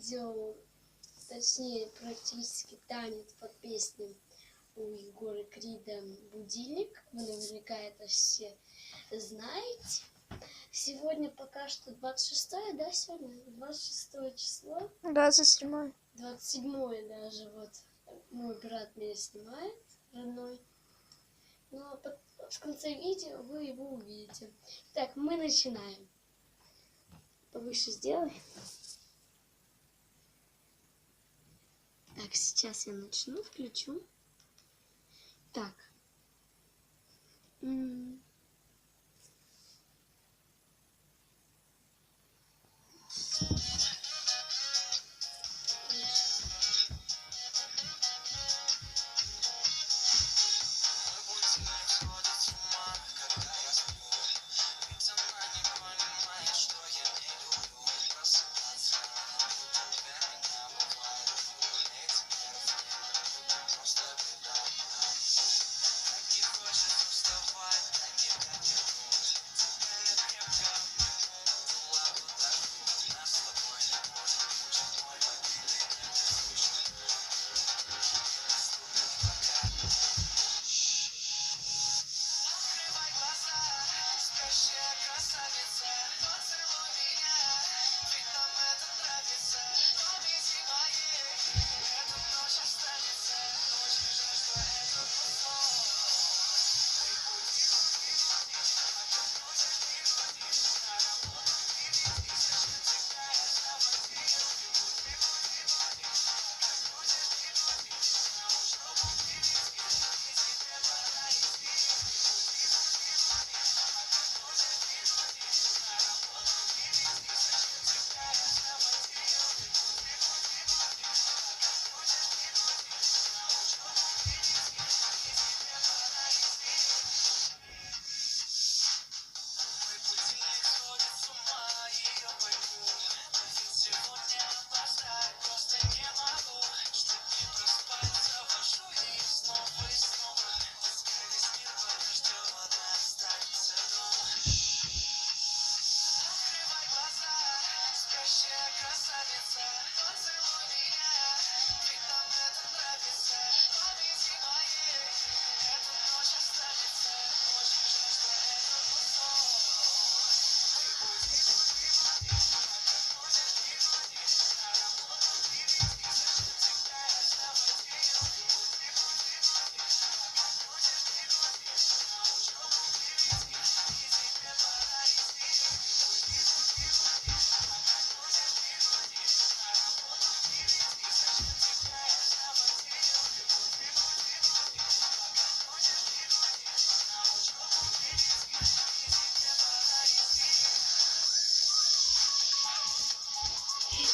видео, точнее практически танец под песню у Егора Крида «Будильник». Вы наверняка это все знаете. Сегодня пока что 26-е, да, сегодня? 26 число. 27-е. 27-е даже, вот. Мой брат меня снимает, родной. Но в конце видео вы его увидите. Так, мы начинаем. Повыше сделай. Так, сейчас я начну, включу. Так.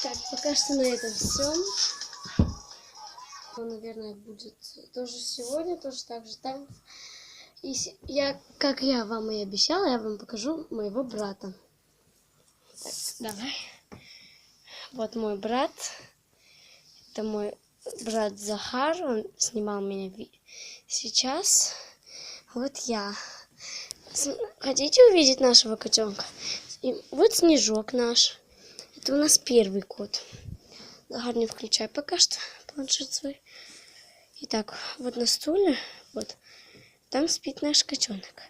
Так, пока что на этом все. Наверное, будет тоже сегодня, тоже так же танец. И как я вам и обещала, я вам покажу моего брата. Так, давай. Вот мой брат. Это мой брат Захар. Он снимал меня сейчас. Вот я. Хотите увидеть нашего котенка? И вот Снежок наш. Это у нас первый кот. Захар, не включай пока что планшет свой. Итак, вот на стуле, вот, там спит наш котенок.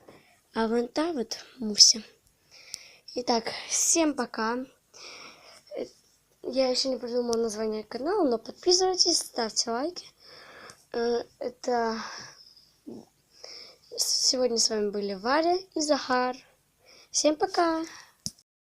А вон та вот Муся. Итак, всем пока. Я еще не придумала название канала, но подписывайтесь, ставьте лайки. Это сегодня с вами были Варя и Захар. Всем пока!